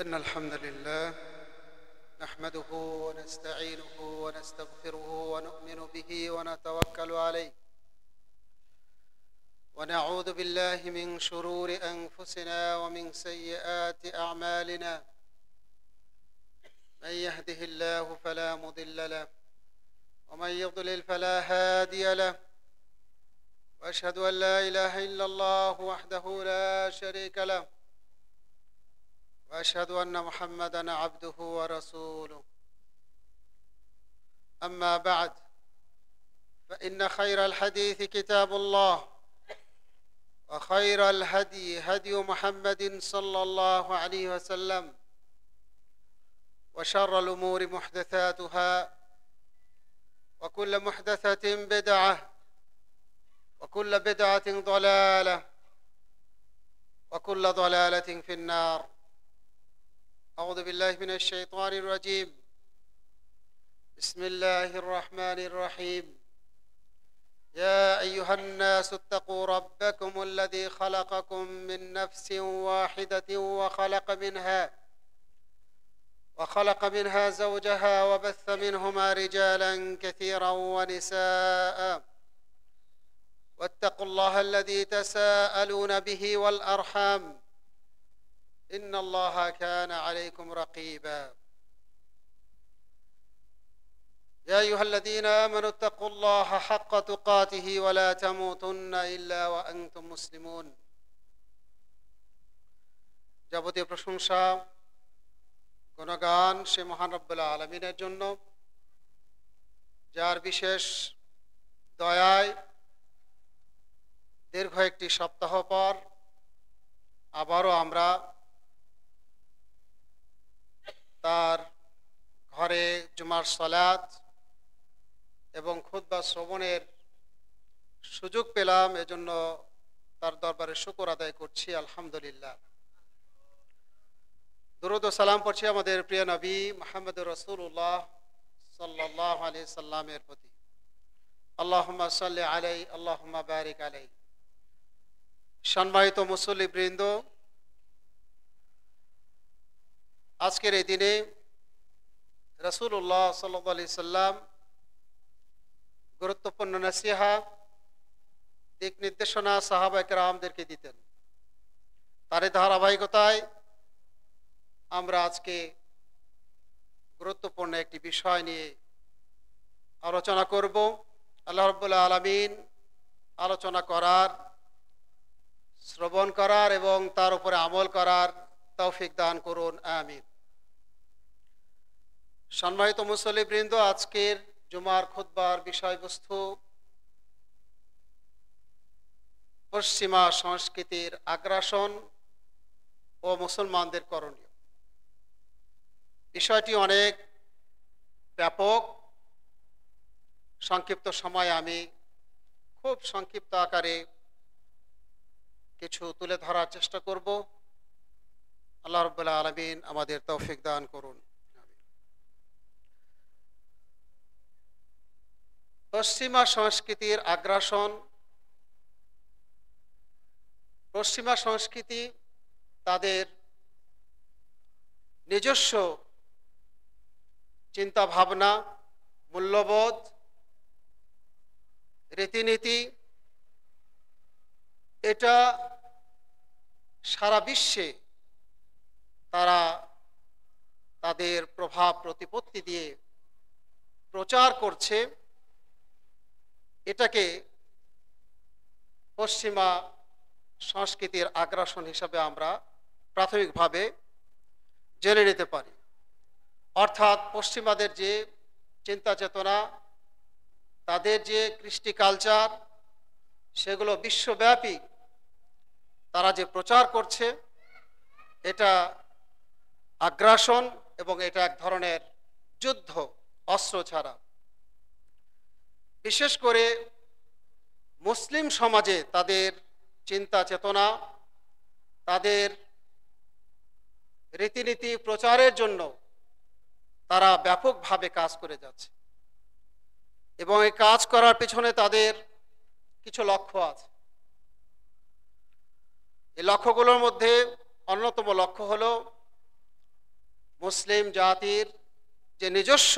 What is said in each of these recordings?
إن الحمد لله نحمده ونستعينه ونستغفره ونؤمن به ونتوكل عليه ونعوذ بالله من شرور أنفسنا ومن سيئات أعمالنا من يهده الله فلا مضل له ومن يضلل فلا هادي له وأشهد أن لا إله إلا الله وحده لا شريك له وأشهد أن محمدًا عبده ورسوله أما بعد فإن خير الحديث كتاب الله وخير الهدي هدي محمد صلى الله عليه وسلم وشر الأمور محدثاتها وكل محدثة بدعة وكل بدعة ضلالة وكل ضلالة في النار. أعوذ بالله من الشيطان الرجيم. بسم الله الرحمن الرحيم. يا أيها الناس اتقوا ربكم الذي خلقكم من نفس واحدة وخلق منها زوجها وبث منهما رجالا كثيرا ونساء واتقوا الله الذي تساءلون به والأرحام إن الله كان عليكم رقيبا. يا أيها الذين آمنوا اتقوا الله حق تقاته ولا تموتن إلا وأنتم مسلمون. যাবতীয় প্রশংসা গুণগান সে মহান রব্বুল আলামিনের জন্য, যার বিশেষ দয়ায় দীর্ঘ একটি সপ্তাহ পর আবারও আমরা তার ঘরে জুমার সালাত এবং খুতবা শ্রবণের সুযোগ পেলাম। এজন্য তার দরবারে শুকর আদায় করছি, আলহামদুলিল্লাহ। দুরূদ ও সালাম পড়ছি আমাদের প্রিয় নবী মুহাম্মদুর রাসূলুল্লাহ সাল্লাল্লাহু আলাইহি সাল্লামের প্রতি। আল্লাহুম্মা সাল্লি আলাইহি আল্লাহুম্মা বারিক আলাইহি। সম্মানিত মুসল্লিবৃন্দ, আজকের এই দিনে রাসূলুল্লাহ সাল্লাল্লাহু আলাইহি সাল্লাম গুরুত্বপূর্ণ নসিহা, দিক নির্দেশনা সাহাবায়ে কেরামদেরকে দিতেন। তার ধারাবাহিকতায় আমরা আজকে গুরুত্বপূর্ণ একটি বিষয় নিয়ে আলোচনা করব। আল্লাহ রাব্বুল আলামিন আলোচনা করার, শ্রবণ করার এবং তার উপরে আমল করার তৌফিক দান করুন, আমিন। সম্মানিত মুসল্লিবৃন্দ, আজকের জুমার খুতবার বিষয়বস্তু পশ্চিমা সংস্কৃতির আগ্রাসন ও মুসলমানদের করণীয়। বিষয়টি অনেক ব্যাপক। সংক্ষিপ্ত সময়ে আমি খুব সংক্ষিপ্ত আকারে কিছু তুলে ধরার চেষ্টা করব। আল্লাহ রাব্বুল আলামিন আমাদের তৌফিক দান করুন। পশ্চিমা সংস্কৃতির আগ্রাসন। পশ্চিমা সংস্কৃতি তাদের নিজস্ব চিন্তা ভাবনা, মূল্যবোধ, রীতিনীতি, এটা সারা বিশ্বে তারা তাদের প্রভাব প্রতিপত্তি দিয়ে প্রচার করছে। এটাকে পশ্চিমা সংস্কৃতির আগ্রাসন হিসাবে আমরা প্রাথমিকভাবে জেনে নিতে পারি। অর্থাৎ পশ্চিমাদের যে চিন্তা চেতনা, তাদের যে কৃষ্টি কালচার, সেগুলো বিশ্বব্যাপী তারা যে প্রচার করছে, এটা আগ্রাসন এবং এটা এক ধরনের যুদ্ধ, অস্ত্র ছাড়া। বিশেষ করে মুসলিম সমাজে তাদের চিন্তা চেতনা, তাদের রীতিনীতি প্রচারের জন্য তারা ব্যাপকভাবে কাজ করে যাচ্ছে এবং এই কাজ করার পিছনে তাদের কিছু লক্ষ্য আছে। এই লক্ষ্যগুলোর মধ্যে অন্যতম লক্ষ্য হলো মুসলিম জাতির যে নিজস্ব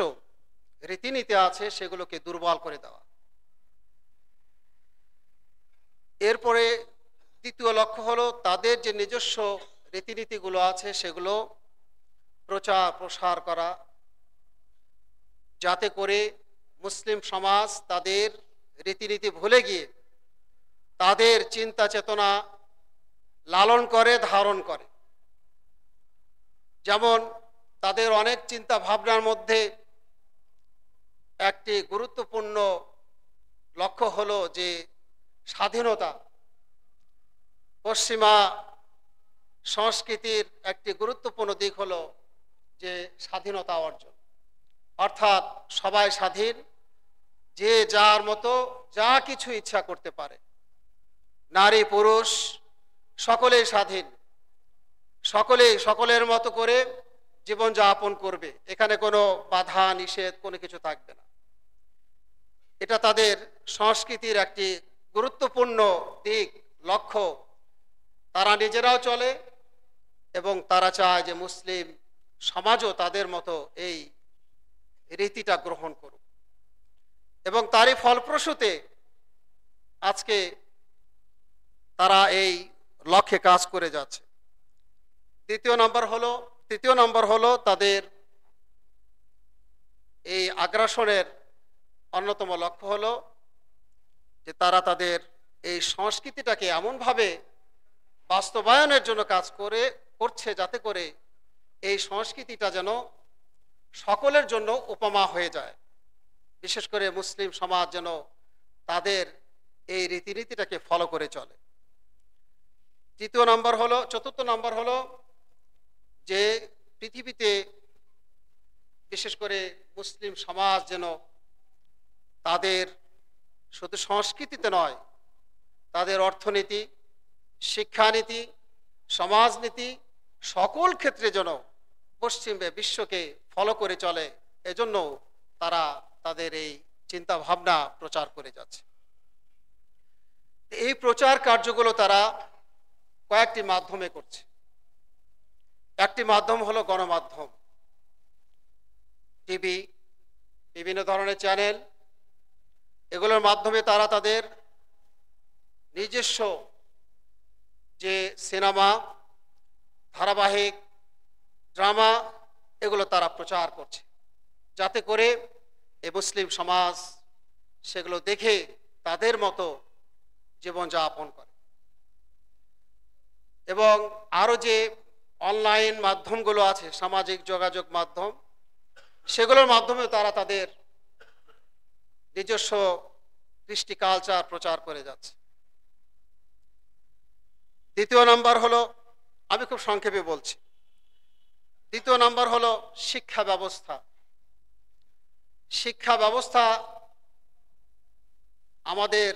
রীতিনীতি আছে সেগুলোকে দুর্বল করে দেওয়া। এরপরে দ্বিতীয় লক্ষ্য হলো তাদের যে নিজস্ব রীতিনীতিগুলো আছে সেগুলো প্রচার প্রসার করা, যাতে করে মুসলিম সমাজ তাদের রীতিনীতি ভুলে গিয়ে তাদের চিন্তা চেতনা লালন করে, ধারণ করে। যেমন তাদের অনেক চিন্তা ভাবনার মধ্যে একটি গুরুত্বপূর্ণ লক্ষ্য হলো যে স্বাধীনতা। পশ্চিমা সংস্কৃতির একটি গুরুত্বপূর্ণ দিক হলো যে স্বাধীনতা অর্জন, অর্থাৎ সবাই স্বাধীন, যে যার মতো যা কিছু ইচ্ছা করতে পারে। নারী পুরুষ সকলেই স্বাধীন, সকলেই সকলের মতো করে জীবন যাপন করবে, এখানে কোনো বাধা নিষেধ কোনো কিছু থাকবে না। এটা তাদের সংস্কৃতির একটি গুরুত্বপূর্ণ দিক, লক্ষ্য। তারা নিজেরাও চলে এবং তারা চায় যে মুসলিম সমাজও তাদের মতো এই রীতিটা গ্রহণ করুক, এবং তারই ফলপ্রসূতে আজকে তারা এই লক্ষ্যে কাজ করে যাচ্ছে। তৃতীয় নম্বর হলো তাদের এই আগ্রাসনের অন্যতম লক্ষ্য হলো যে তারা তাদের এই সংস্কৃতিটাকে এমনভাবে বাস্তবায়নের জন্য কাজ করছে যাতে করে এই সংস্কৃতিটা যেন সকলের জন্য উপমা হয়ে যায়, বিশেষ করে মুসলিম সমাজ যেন তাদের এই রীতিনীতিটাকে ফলো করে চলে। চতুর্থ নম্বর হলো যে পৃথিবীতে বিশেষ করে মুসলিম সমাজ যেন তাদের শুধু সংস্কৃতিতে নয়, তাদের অর্থনীতি, শিক্ষানীতি, সমাজনীতি সকল ক্ষেত্রে যেন পশ্চিম বিশ্বকে ফলো করে চলে, এজন্য তারা তাদের এই চিন্তা ভাবনা প্রচার করে যাচ্ছে। এই প্রচার কার্যগুলো তারা কয়েকটি মাধ্যমে করছে। একটি মাধ্যম হলো গণমাধ্যম, টিভি, বিভিন্ন ধরনের চ্যানেল। এগুলোর মাধ্যমে তারা তাদের নিজস্ব যে সিনেমা, ধারাবাহিক, ড্রামা এগুলো তারা প্রচার করছে, যাতে করে এই মুসলিম সমাজ সেগুলো দেখে তাদের মতো জীবনযাপন করে। এবং আরও যে অনলাইন মাধ্যমগুলো আছে, সামাজিক যোগাযোগ মাধ্যম, সেগুলোর মাধ্যমে তারা তাদের নিজস্ব কৃষ্টি কালচার প্রচার করে যাচ্ছে। দ্বিতীয় নাম্বার হলো, আমি খুব সংক্ষেপে বলছি, দ্বিতীয় নাম্বার হলো শিক্ষা ব্যবস্থা। শিক্ষা ব্যবস্থা আমাদের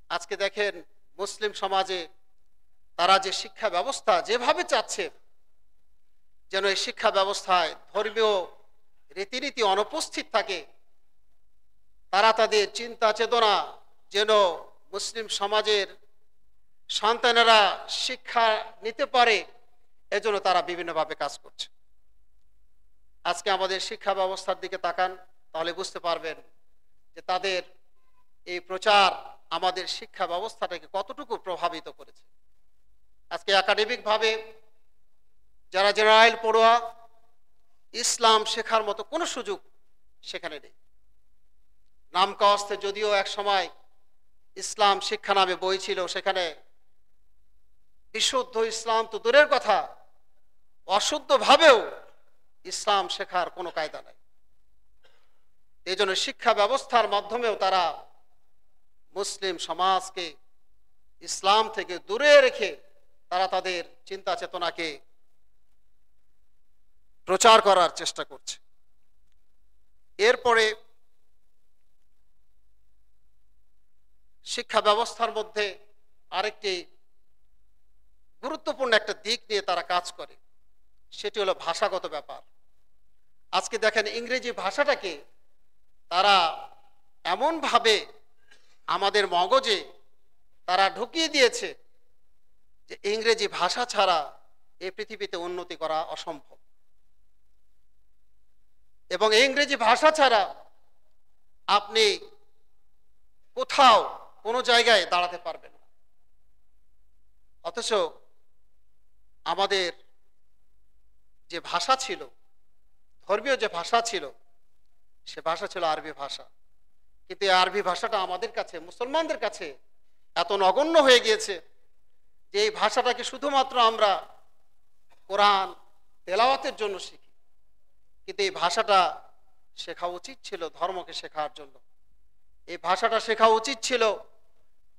আজকে দেখেন মুসলিম সমাজে তারা যে শিক্ষা ব্যবস্থা যেভাবে চাচ্ছে যেন এই শিক্ষা ব্যবস্থায় ধর্মীয় রীতিনীতি অনুপস্থিত থাকে, তারা তাদের চিন্তা চেতনা যেন মুসলিম সমাজের সন্তানেরা শিক্ষা নিতে পারে, এজন্য তারা বিভিন্নভাবে কাজ করছে। আজকে আমাদের শিক্ষা ব্যবস্থার দিকে তাকান, তাহলে বুঝতে পারবেন যে তাদের এই প্রচার আমাদের শিক্ষা ব্যবস্থাটাকে কতটুকু প্রভাবিত করেছে। আজকে একাডেমিকভাবে যারা জেনারেল পড়ুয়া, ইসলাম শেখার মতো কোনো সুযোগ সেখানে নেই। নামকাওয়াস্তে যদিও এক সময় ইসলাম শিক্ষা নামে বই ছিল, সেখানে বিশুদ্ধ ইসলাম তো দূরের কথা, অশুদ্ধভাবেও ইসলাম শেখার কোনো কায়দা নাই। এই জন্য শিক্ষা ব্যবস্থার মাধ্যমেও তারা মুসলিম সমাজকে ইসলাম থেকে দূরে রেখে তারা তাদের চিন্তা চেতনাকে প্রচার করার চেষ্টা করছে। এরপরে শিক্ষা ব্যবস্থার মধ্যে আরেকটি গুরুত্বপূর্ণ একটা দিক নিয়ে তারা কাজ করে, সেটি হলো ভাষাগত ব্যাপার। আজকে দেখেন ইংরেজি ভাষাটাকে তারা এমনভাবে আমাদের মগজে তারা ঢুকিয়ে দিয়েছে যে ইংরেজি ভাষা ছাড়া এই পৃথিবীতে উন্নতি করা অসম্ভব। এবং ইংরেজি ভাষা ছাড়া আপনি কোথাও কোনো জায়গায় দাঁড়াতে পারবেন না। অথচ আমাদের যে ভাষা ছিল, ধর্মীয় যে ভাষা ছিল, সে ভাষা ছিল আরবি ভাষা। কিন্তু এই আরবি ভাষাটা আমাদের কাছে, মুসলমানদের কাছে এত নগণ্য হয়ে গিয়েছে যে এই ভাষাটাকে শুধুমাত্র আমরা কোরআন তেলাওয়াতের জন্য শিখি। কিন্তু এই ভাষাটা শেখা উচিত ছিল ধর্মকে শেখার জন্য। এই ভাষাটা শেখা উচিত ছিল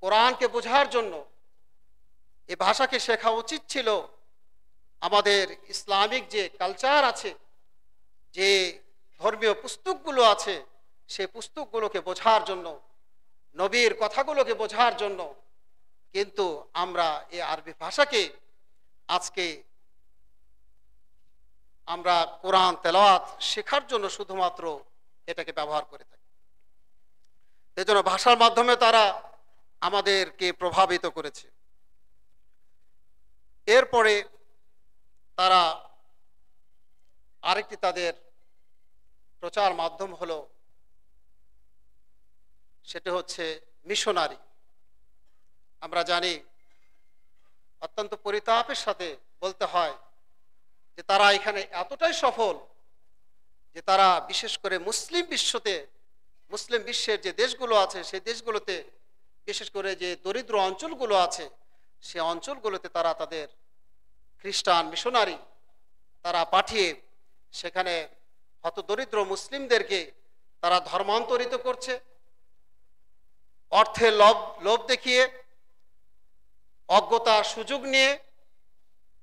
কোরআনকে বোঝার জন্য। এই ভাষাকে শেখা উচিত ছিল আমাদের ইসলামিক যে কালচার আছে, যে ধর্মীয় পুস্তকগুলো আছে, সেই পুস্তকগুলোকে বোঝার জন্য, নবীর কথাগুলোকে বোঝার জন্য। কিন্তু আমরা এই আরবি ভাষাকে আজকে আমরা কোরআন তেলাওয়াত শেখার জন্য শুধুমাত্র এটাকে ব্যবহার করে থাকি। এজন্য ভাষার মাধ্যমে তারা আমাদেরকে প্রভাবিত করেছে। এরপরে তারা আরেকটি তাদের প্রচার মাধ্যম হলো, সেটা হচ্ছে মিশনারি। আমরা জানি, অত্যন্ত পরিতাপের সাথে বলতে হয় যে তারা এখানে এতটাই সফল যে তারা বিশেষ করে মুসলিম বিশ্বের যে দেশগুলো আছে, সেই দেশগুলোতে, বিশেষ করে যে দরিদ্র অঞ্চলগুলো আছে, সে অঞ্চলগুলোতে তারা তাদের খ্রিস্টান মিশনারি তারা পাঠিয়ে সেখানে হতদরিদ্র মুসলিমদেরকে তারা ধর্মান্তরিত করছে। অর্থের লোভ দেখিয়ে, অজ্ঞতার সুযোগ নিয়ে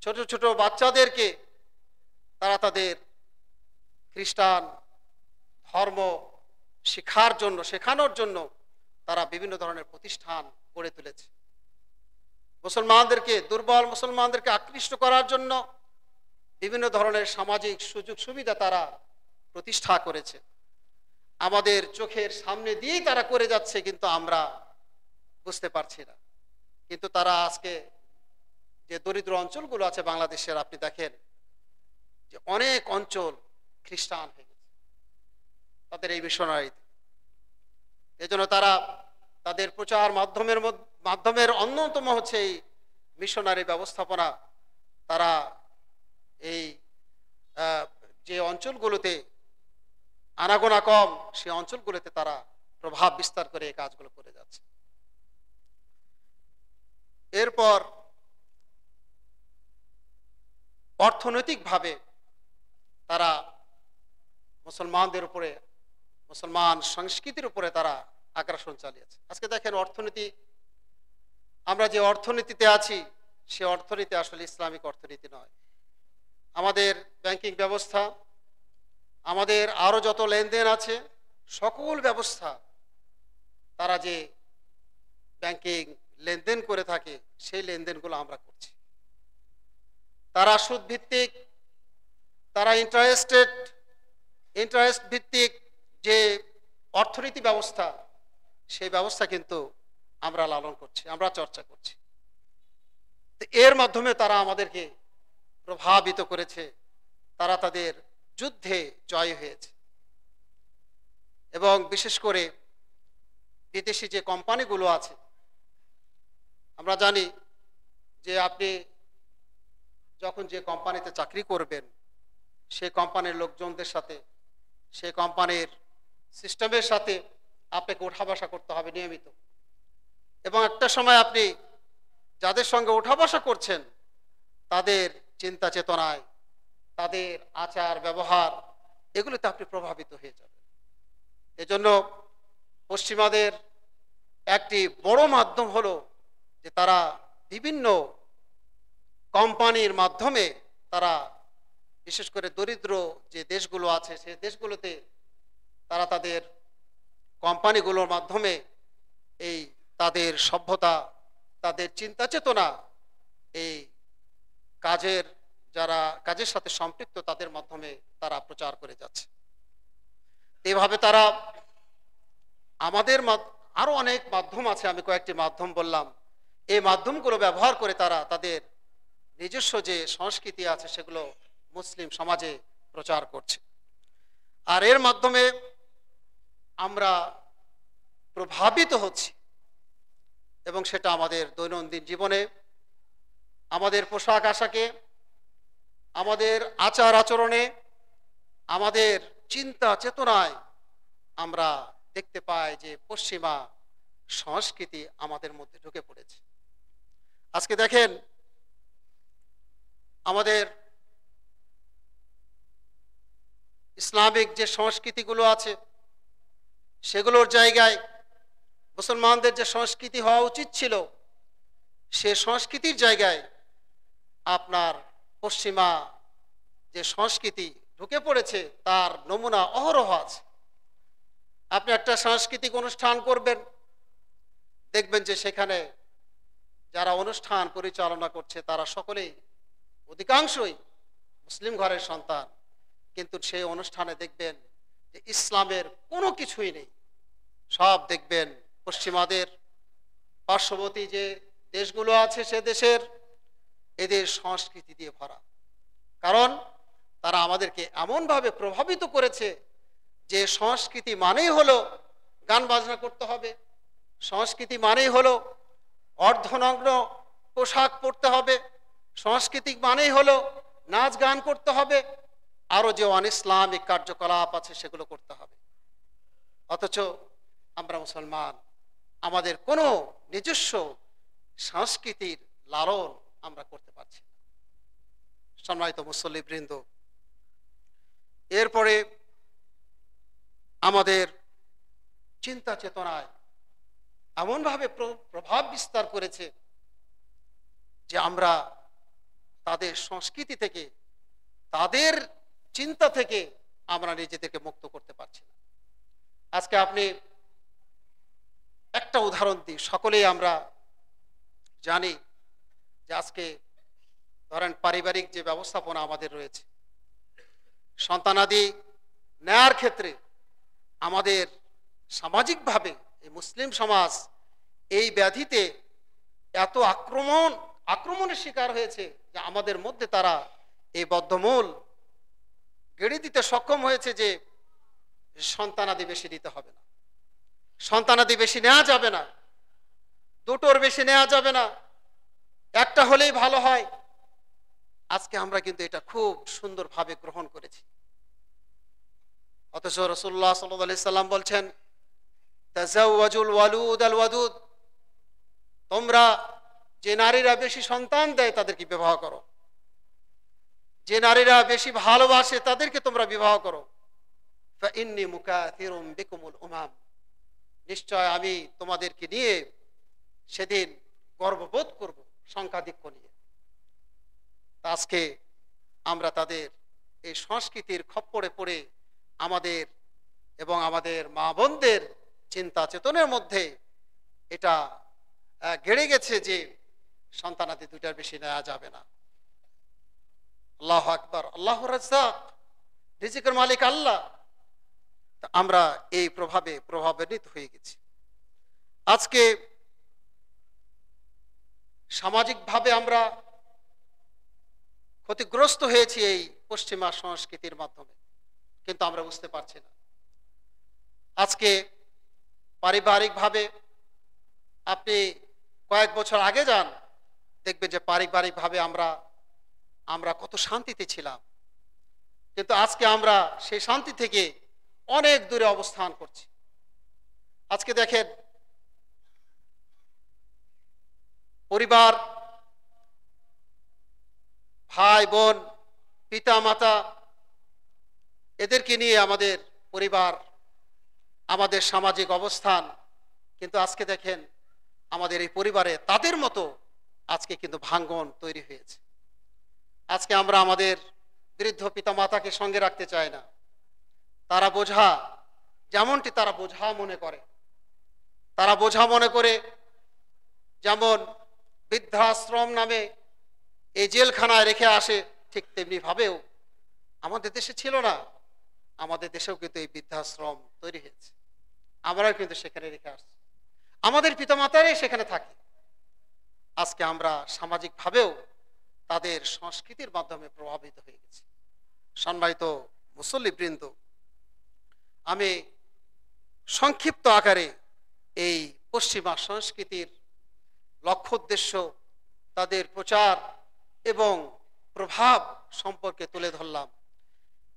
ছোট ছোট বাচ্চাদেরকে তারা তাদের খ্রিস্টান ধর্ম শেখানোর জন্য তারা বিভিন্ন ধরনের প্রতিষ্ঠান গড়ে তুলেছে। দুর্বল মুসলমানদেরকে আকৃষ্ট করার জন্য বিভিন্ন ধরনের সামাজিক সুযোগ সুবিধা তারা প্রতিষ্ঠা করেছে। আমাদের চোখের সামনে দিয়েই তারা করে যাচ্ছে, কিন্তু আমরা বুঝতে পারছি না। কিন্তু তারা আজকে যে দরিদ্র অঞ্চলগুলো আছে বাংলাদেশের, আপনি দেখেন যে অনেক অঞ্চল খ্রিস্টান হয়ে গেছে তাদের এই মিশনারিতে। এজন্য তারা তাদের প্রচার মাধ্যমের অন্যতম হচ্ছে এই মিশনারি ব্যবস্থাপনা। তারা এই যে অঞ্চলগুলোতে আনাগোনা কম, সেই অঞ্চলগুলোতে তারা প্রভাব বিস্তার করে এই কাজগুলো করে যাচ্ছে। এরপর অর্থনৈতিকভাবে তারা মুসলমানদের উপরে, মুসলমান সংস্কৃতির উপরে তারা আগ্রাসন চালিয়েছে। আজকে দেখেন অর্থনীতি, আমরা যে অর্থনীতিতে আছি, সে অর্থনীতি আসলে ইসলামিক অর্থনীতি নয়। আমাদের ব্যাংকিং ব্যবস্থা, আমাদের আরো যত লেনদেন আছে, সকল ব্যবস্থা তারা যে ব্যাংকিং লেনদেন করে থাকে, সেই লেনদেনগুলো আমরা করছি। তারা সুদ ভিত্তিক, তারা ইন্টারেস্ট ভিত্তিক যে অর্থনীতি ব্যবস্থা, সেই ব্যবস্থা কিন্তু আমরা লালন করছি, আমরা চর্চা করছি। এর মাধ্যমে তারা আমাদেরকে প্রভাবিত করেছে। তারা তাদের যুদ্ধে জয় হয়েছে। এবং বিশেষ করে বিদেশি যে কোম্পানিগুলো আছে, আমরা জানি যে আপনি যখন যে কোম্পানিতে চাকরি করবেন, সেই কোম্পানির লোকজনদের সাথে, সেই কোম্পানির সিস্টেমের সাথে আপনাকে ওঠা বসা করতে হবে নিয়মিত। এবং একটা সময় আপনি যাদের সঙ্গে ওঠা বসা করছেন, তাদের চিন্তা চেতনায়, তাদের আচার ব্যবহার, এগুলোতে আপনি প্রভাবিত হয়ে যাবেন। এজন্য পশ্চিমাদের একটি বড় মাধ্যম হলো যে তারা বিভিন্ন কোম্পানির মাধ্যমে তারা বিশেষ করে দরিদ্র যে দেশগুলো আছে, সেই দেশগুলোতে তারা তাদের কোম্পানিগুলোর মাধ্যমে এই তাদের সভ্যতা, তাদের চিন্তা চেতনা, এই কাজের সাথে সম্পৃক্ত তাদের মাধ্যমে তারা প্রচার করে যাচ্ছে। এইভাবে তারা আমাদের আরো অনেক মাধ্যম আছে, আমি কয়েকটি মাধ্যম বললাম, এই মাধ্যমগুলো ব্যবহার করে তারা তাদের নিজস্ব যে সংস্কৃতি আছে সেগুলো মুসলিম সমাজে প্রচার করছে। আর এর মাধ্যমে আমরা প্রভাবিত হচ্ছি, এবং সেটা আমাদের দৈনন্দিন জীবনে, আমাদের পোশাক আশাকে, আমাদের আচার আচরণে, আমাদের চিন্তা চেতনায় আমরা দেখতে পাই যে পশ্চিমা সংস্কৃতি আমাদের মধ্যে ঢুকে পড়েছে। আজকে দেখেন, আমাদের ইসলামিক যে সংস্কৃতিগুলো আছে সেগুলোর জায়গায় মুসলমানদের যে সংস্কৃতি হওয়া উচিত ছিল, সে সংস্কৃতির জায়গায় আপনার পশ্চিমা যে সংস্কৃতি ঢুকে পড়েছে তার নমুনা অহরহ আছে। আপনি একটা সাংস্কৃতিক অনুষ্ঠান করবেন, দেখবেন যে সেখানে যারা অনুষ্ঠান পরিচালনা করছে তারা সকলেই অধিকাংশই মুসলিম ঘরের সন্তান, কিন্তু সেই অনুষ্ঠানে দেখবেন যে ইসলামের কোনো কিছুই নেই। সব দেখবেন পশ্চিমাদের পার্শ্ববর্তী যে দেশগুলো আছে সে দেশের এদের সংস্কৃতি দিয়ে ভরা। কারণ তারা আমাদেরকে এমনভাবে প্রভাবিত করেছে যে সংস্কৃতি মানেই হলো গান বাজনা করতে হবে, সংস্কৃতি মানেই হলো অর্ধনগ্ন পোশাক পরতে হবে, সংস্কৃতি মানেই হলো নাচ গান করতে হবে, আরো যে অনইসলামিক কার্যকলাপ আছে সেগুলো করতে হবে। অথচ আমরা মুসলমান, আমাদের কোনো নিজস্ব সংস্কৃতির লালন আমরা করতে পারছি না। সম্মানিত মুসল্লিবৃন্দ, এরপরে আমাদের চিন্তা চেতনায় এমনভাবে প্রভাব বিস্তার করেছে যে আমরা তাদের সংস্কৃতি থেকে, তাদের চিন্তা থেকে আমরা নিজেদেরকে মুক্ত করতে পারছি না। আজকে আপনি একটা উদাহরণ দিই, সকলেই আমরা জানি যে আজকে ধরেন পারিবারিক যে ব্যবস্থাপনা আমাদের রয়েছে, সন্তানাদি নেয়ার ক্ষেত্রে আমাদের সামাজিকভাবে এই মুসলিম সমাজ এই ব্যাধিতে এত আক্রমণের শিকার হয়েছে যে আমাদের মধ্যে তারা এই বদ্ধমূল গেড়ে দিতে সক্ষম হয়েছে যে সন্তানাদি বেশি দিতে হবে না, সন্তানাদি বেশি নেওয়া যাবে না, দুটোর বেশি নেওয়া যাবে না, একটা হলেই ভালো হয়। আজকে আমরা কিন্তু এটা খুব সুন্দরভাবে গ্রহণ করেছি। অথচ রাসূলুল্লাহ সাল্লাল্লাহু আলাইহি সাল্লাম বলছেন, তাজাওয়াজুল ওয়ালুদ আল ওয়াদুদ, তোমরা যে নারীরা বেশি সন্তান দেয় তাদেরকে বিবাহ করো, যে নারীরা বেশি ভালোবাসে তাদেরকে তোমরা বিবাহ করো। ফাইন্নী মুকাথিরুম বিকুমুল উমাম, নিশ্চয় আমি তোমাদেরকে নিয়ে সেদিন গর্ববোধ করব সংখ্যাধিক্য নিয়ে। আজকে আমরা তাদের এই সংস্কৃতির খপ্পরে পড়ে আমাদের এবং আমাদের মা বোনদের চিন্তা চেতনের মধ্যে এটা গেড়ে গেছে যে সন্তানাদি দুইটার বেশি নেওয়া যাবে না। আল্লাহু আকবার, আল্লাহু রাজ্জাক, রিজিকের মালিক আল্লাহ। আমরা এই প্রভাবান্বিত হয়ে গেছি। আজকে সামাজিকভাবে আমরা ক্ষতিগ্রস্ত হয়েছি এই পশ্চিমা সংস্কৃতির মাধ্যমে, কিন্তু আমরা বুঝতে পারছি না। আজকে পারিবারিকভাবে আপনি কয়েক বছর আগে যান, দেখবেন যে পারিবারিকভাবে আমরা কত শান্তিতে ছিলাম, কিন্তু আজকে আমরা সেই শান্তি থেকে অনেক দূরে অবস্থান করছি। আজকে দেখেন, পরিবার, ভাই বোন, পিতা মাতা, এদেরকে নিয়ে আমাদের পরিবার, আমাদের সামাজিক অবস্থান, কিন্তু আজকে দেখেন আমাদের এই পরিবারে তাদের মতো আজকে কিন্তু ভাঙ্গন তৈরি হয়েছে। আজকে আমরা আমাদের বৃদ্ধ পিতা মাতাকে সঙ্গে রাখতে চাই না। তারা বোঝা, যেমনটি তারা বোঝা মনে করে, তারা বোঝা মনে করে যেমন বৃদ্ধাশ্রম নামে এই জেলখানায় রেখে আসে, ঠিক তেমনি ভাবেও আমাদের দেশে ছিল না। আমাদের দেশেও কিন্তু এই বৃদ্ধাশ্রম তৈরি হয়েছে, আমরাও কিন্তু সেখানে রেখে আসছি, আমাদের পিতামাতারাই সেখানে থাকে। আজকে আমরা সামাজিকভাবেও তাদের সংস্কৃতির মাধ্যমে প্রভাবিত হয়ে গেছি। সম্মানিত মুসল্লিবৃন্দ, আমি সংক্ষিপ্ত আকারে এই পশ্চিমা সংস্কৃতির লক্ষ্য উদ্দেশ্য, তাদের প্রচার এবং প্রভাব সম্পর্কে তুলে ধরলাম।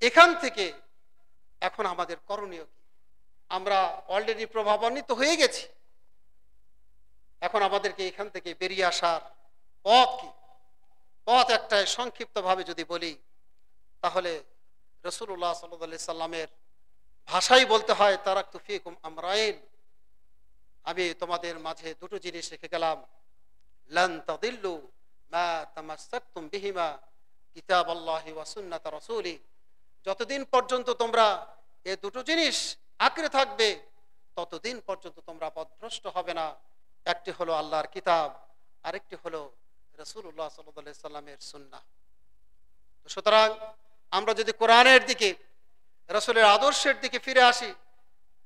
এখান থেকে এখন আমাদের করণীয় কি? আমরা অলরেডি প্রভাবান্বিত হয়ে গেছি, এখন আমাদেরকে এখান থেকে বেরিয়ে আসার পথ কি? পথ একটাই, সংক্ষিপ্তভাবে যদি বলি তাহলে রাসূলুল্লাহ সাল্লাল্লাহু আলাইহি সাল্লামের ভাষাই বলতে হয়, তারাকতু ফীকুম আমরাইন, আমি তোমাদের মাঝে দুটো জিনিস রেখে গেলাম। লান তাদিল্লু মা তামাসসাকতুম বিহিমা কিতাবাল্লাহি ওয়া সুন্নাত রাসূলি, যতদিন পর্যন্ত তোমরা এই দুটো জিনিস আঁকড়ে থাকবে ততদিন পর্যন্ত তোমরা পথভ্রষ্ট হবে না। একটি হলো আল্লাহর কিতাব, আরেকটি হলো রাসূলুল্লাহ সাল্লাল্লাহু আলাইহি সাল্লামের সুন্নাহ। সুতরাং আমরা যদি কোরআনের দিকে, রাসূলের আদর্শের দিকে ফিরে আসি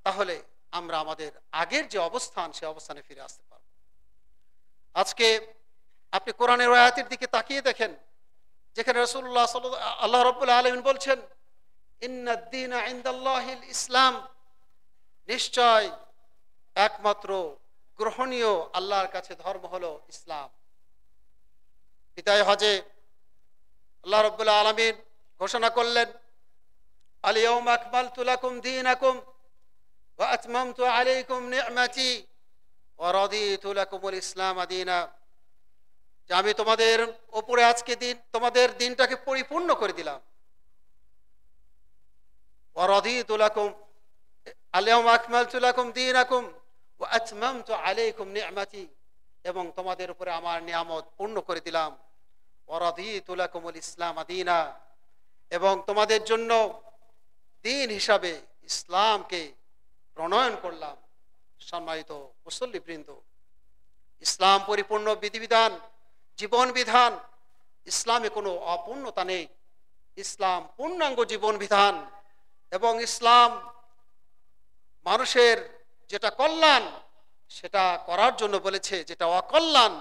তাহলে আমরা আমাদের আগের যে অবস্থান সে অবস্থানে ফিরে আসতে পারব। আজকে আপনি কোরআনের আয়াতের দিকে তাকিয়ে দেখেন, যেখানে রাসূলুল্লাহ আল্লাহ রাব্বুল আলামিন বলছেন ইন্নাদ দীনা ইনদাল্লাহিল ইসলাম, নিশ্চয় একমাত্র গ্রহণীয় আল্লাহর কাছে ধর্ম হলো ইসলাম। বিদায় হজে আল্লাহ রাব্বুল আলামিন ঘোষণা করলেন আল ইয়াউমা আকমালতু লাকুম দীনাকুম ওয়া আতমামতু আলাইকুম নি'মাতি ওয়া রাদিতু লাকুমুল ইসলাম দীনা, যে আমি তোমাদের উপরে আজকে তোমাদের দিনটাকে পরিপূর্ণ করে দিলাম। ওয়া রাদিতু লাকুম আল ইয়াউমা আকমালতু লাকুম দীনাকুম ওয়া আতমামতু আলাইকুম নি'মাতি, এবং তোমাদের উপরে আমার নিয়ামত পূর্ণ করে দিলাম। ওয়া রাদিতু লাকুমুল ইসলাম দীনা, এবং তোমাদের জন্য দিন হিসাবে ইসলামকে প্রণয়ন করলাম। সম্মানিত মুসল্লিবৃন্দ, ইসলাম পরিপূর্ণ বিধিবিধান, জীবন বিধান। ইসলামে কোনো অপূর্ণতা নেই, ইসলাম পূর্ণাঙ্গ জীবন বিধান। এবং ইসলাম মানুষের যেটা কল্যাণ সেটা করার জন্য বলেছে, যেটা অকল্যাণ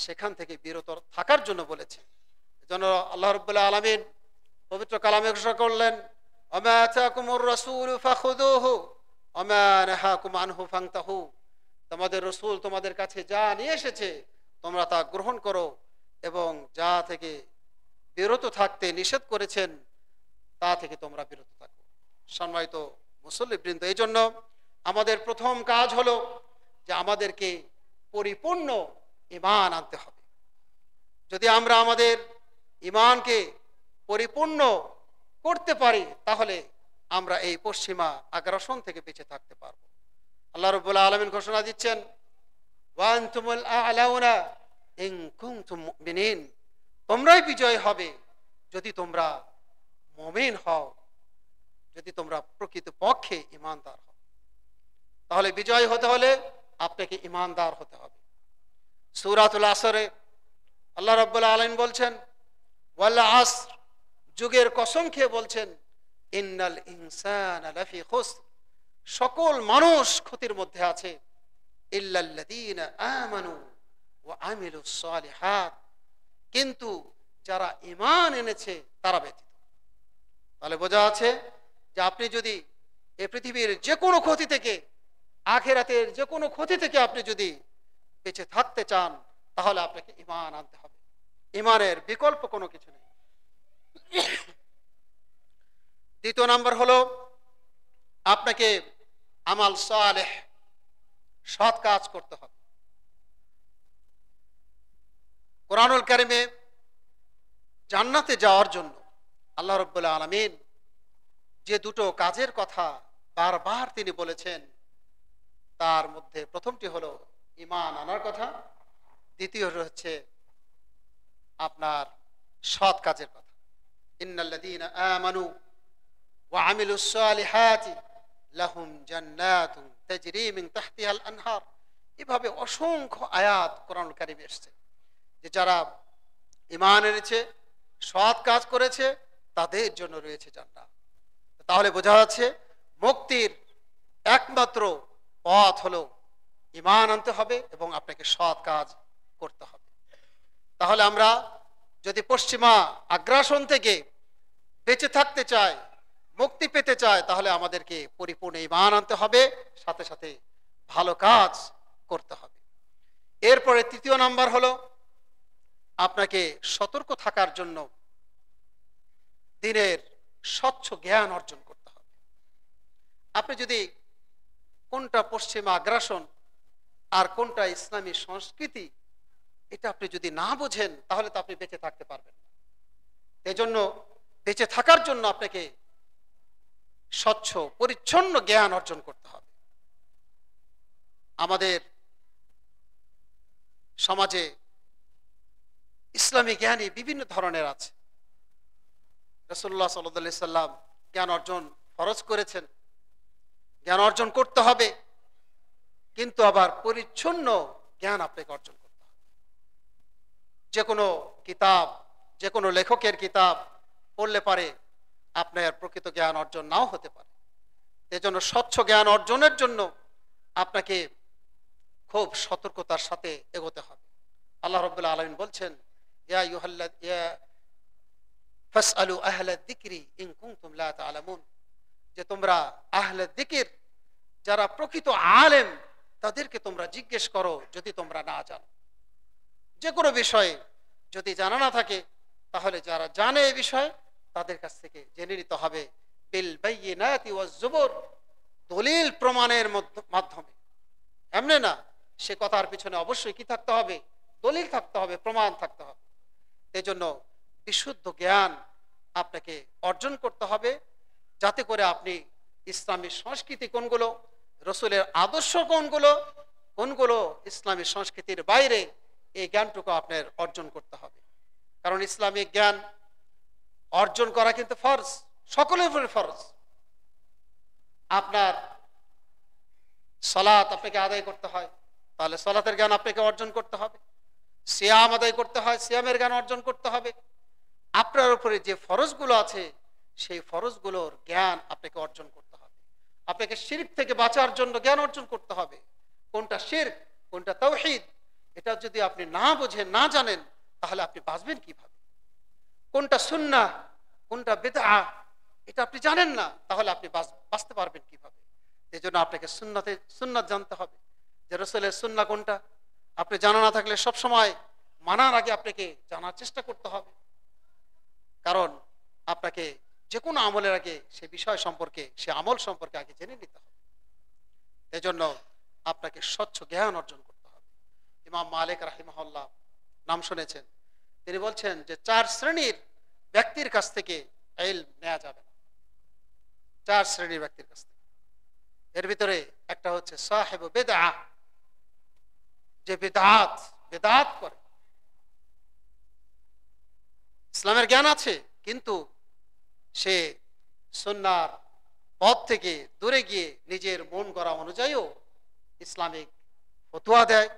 সেখান থেকে বিরত থাকার জন্য বলেছে। এজন্য আল্লাহ রাব্বুল আলামিন পবিত্র কালামে ঘোষণা করলেন ওমা আতাকুমুর রাসূলু ফাখুযুহু ওমা নাহাকুম আনহু ফান্তাহু, তোমাদের রাসূল তোমাদের কাছে যা নিয়ে এসেছে তোমরা তা গ্রহণ করো, এবং যা থেকে বিরত থাকতে নিষেধ করেছেন তা থেকে তোমরা বিরত থাকো। সম্মানিত মুসল্লিবৃন্দ, এই জন্য আমাদের প্রথম কাজ হলো যে আমাদেরকে পরিপূর্ণ ঈমান আনতে হবে। যদি আমরা আমাদের ঈমানকে পরিপূর্ণ করতে পারি তাহলে আমরা এই পশ্চিমা আগ্রাসন থেকে বেঁচে থাকতে পারব। আল্লাহ রাব্বুল আলামিন ঘোষণা দিচ্ছেন ওয়া আনতুমুল আ'লাউনা ইন কুনতুম মুমিনিন, তোমরাই বিজয় হবে যদি তোমরা মুমিন হও, যদি তোমরা প্রকৃতপক্ষে ঈমানদার হও। তাহলে বিজয় হতে হলে আপনাকে ঈমানদার হতে হবে। সূরাতুল আসরে আল্লাহ রাব্বুল আলামিন বলছেন ওয়াল আসর, যুগের কসম খেয়ে বলছেন ইন্নাল ইনসানা লাফি খুসর, সকল মানুষ ক্ষতির মধ্যে আছে, ইল্লাল্লাযীনা আমানু ওয়া আমিলুস সালিহাত, কিন্তু যারা ঈমান এনেছে তারা ব্যতীত। তাহলে বোঝা আছে যে আপনি যদি এই পৃথিবীর যে কোনো ক্ষতি থেকে, আখিরাতের যে কোনো ক্ষতি থেকে আপনি যদি বেঁচে থাকতে চান তাহলে আপনাকে ঈমান আনতে হবে। ঈমানের বিকল্প কোনো কিছু নেই। দ্বিতীয় নাম্বার হলো আপনাকে আমাল সালেহ, সৎ কাজ করতে হবে। কোরআনুল কারীমে জান্নাতে যাওয়ার জন্য আল্লাহ রাব্বুল আলামিন যে দুটো কাজের কথা বারবার তিনি বলেছেন তার মধ্যে প্রথমটি হলো ঈমান আনার কথা, দ্বিতীয় হচ্ছে আপনার সৎ কাজের কথা। ইন্নাল্লাযীনা আমানু ওয়া আমিলুস সালিহাতি লাহুম জান্নাতুন তাজরি মিন তাহতিহাল আনহার, এভাবে অসংখ্য আয়াত কোরআনুল কারীমে এসেছে যে যারা ঈমান এনেছে, সৎ কাজ করেছে তাদের জন্য রয়েছে জান্নাত। তাহলে বোঝা যাচ্ছে মুক্তির একমাত্র পথ হলো ঈমান আনতে হবে এবং আপনাকে সৎ কাজ করতে হবে। তাহলে আমরা যদি পশ্চিমা আগ্রাসন থেকে বেঁচে থাকতে চাই, মুক্তি পেতে চায় তাহলে আমাদেরকে পরিপূর্ণ ঈমান আনতে হবে, সাথে সাথে ভালো কাজ করতে হবে। এরপরে তৃতীয় নাম্বার হলো আপনাকে সতর্ক থাকার জন্য দিনের স্বচ্ছ জ্ঞান অর্জন করতে হবে। আপনি যদি কোনটা পশ্চিমা আগ্রাসন আর কোনটা ইসলামী সংস্কৃতি এটা আপনি যদি না বোঝেন তাহলে তো আপনি বেঁচে থাকতে পারবেন না। এজন্য বেঁচে থাকার জন্য আপনাকে স্বচ্ছ পরিচ্ছন্ন জ্ঞান অর্জন করতে হবে। আমাদের সমাজে ইসলামী জ্ঞানী বিভিন্ন ধরনের আছে। রাসূলুল্লাহ সাল্লাল্লাহু আলাইহি সাল্লাম জ্ঞান অর্জন ফরজ করেছেন, জ্ঞান অর্জন করতে হবে, কিন্তু আবার পরিচ্ছন্ন জ্ঞান আপনাকে অর্জন করতে হবে। যে কোনো কিতাব, যে কোনো লেখকের কিতাব পড়লে পারে আপনার প্রকৃত জ্ঞান অর্জন নাও হতে পারে। এজন্য স্বচ্ছ জ্ঞান অর্জনের জন্য আপনাকে খুব সতর্কতার সাথে এগোতে হবে। আল্লাহ রাব্বুল আলামিন বলছেন, ইয়া আইয়ুহাল্লাযীনা ফাসআলু আহলা যিকরি ইন কুনতুম লা তা'লামুন, যে তোমরা আহলে যিকির যারা প্রকৃত আলেম তাদেরকে তোমরা জিজ্ঞেস করো যদি তোমরা না জানো। যে কোনো বিষয়ে যদি জানা না থাকে তাহলে যারা জানে এই বিষয়ে তাদের কাছ থেকে জেনে নিতে হবে। বিল বাইয়িনাতি ওয়াজ জুবুর, দলিল প্রমাণের মাধ্যমে। এমনি না, সে কথার পিছনে অবশ্যই কি থাকতে হবে? দলিল থাকতে হবে, প্রমাণ থাকতে হবে। এজন্য বিশুদ্ধ জ্ঞান আপনাকে অর্জন করতে হবে, যাতে করে আপনি ইসলামী সংস্কৃতি কোনগুলো, রসুলের আদর্শ কোনগুলো, কোনগুলো ইসলামী সংস্কৃতির বাইরে, এই জ্ঞানটুকু আপনার অর্জন করতে হবে। কারণ ইসলামিক জ্ঞান অর্জন করা কিন্তু ফরজ, সকলের উপরে ফরজ। আপনার সালাত আপনাকে আদায় করতে হয়, তাহলে সালাতের জ্ঞান আপনাকে অর্জন করতে হবে। সিয়াম আদায় করতে হয়, সিয়ামের জ্ঞান অর্জন করতে হবে। আপনার উপরে যে ফরজগুলো আছে সেই ফরজগুলোর জ্ঞান আপনাকে অর্জন করতে হবে। আপনাকে শিরক থেকে বাঁচার জন্য জ্ঞান অর্জন করতে হবে। কোনটা শিরক, কোনটা তাওহীদ, এটা যদি আপনি না বোঝেন, না জানেন, তাহলে আপনি বাঁচবেন কিভাবে? কোনটা সুন্নাহ, কোনটা বিদআহ, এটা আপনি জানেন না, তাহলে আপনি বাঁচতে পারবেন কিভাবে? এজন্য আপনাকে সুন্নাত জানতে হবে, যে রাসূলের সুন্নাহ কোনটা। আপনি জানা না থাকলে সব সময় মানার আগে আপনাকে জানার চেষ্টা করতে হবে। কারণ আপনাকে যে কোনো আমলের আগে সে বিষয় সম্পর্কে, সে আমল সম্পর্কে আগে জেনে নিতে হবে। এজন্য আপনাকে স্বচ্ছ জ্ঞান অর্জন করতে হবে। ইমাম মালিক রাহিমাহুল্লাহ নাম শুনেছেন, তিনি বলছেন যে 4 শ্রেণীর ব্যক্তির কাছ থেকে ইলম নেওয়া যাবে না। 4 শ্রেণীর ব্যক্তির কাছ থেকে। এর ভিতরে একটা হচ্ছে সাহেব বিদআহ, যে বেদাত করে। ইসলামের জ্ঞান আছে কিন্তু সে সুন্নাহর পথ থেকে দূরে গিয়ে নিজের মন গড়া অনুযায়ীও ইসলামিক ফতোয়া দেয়,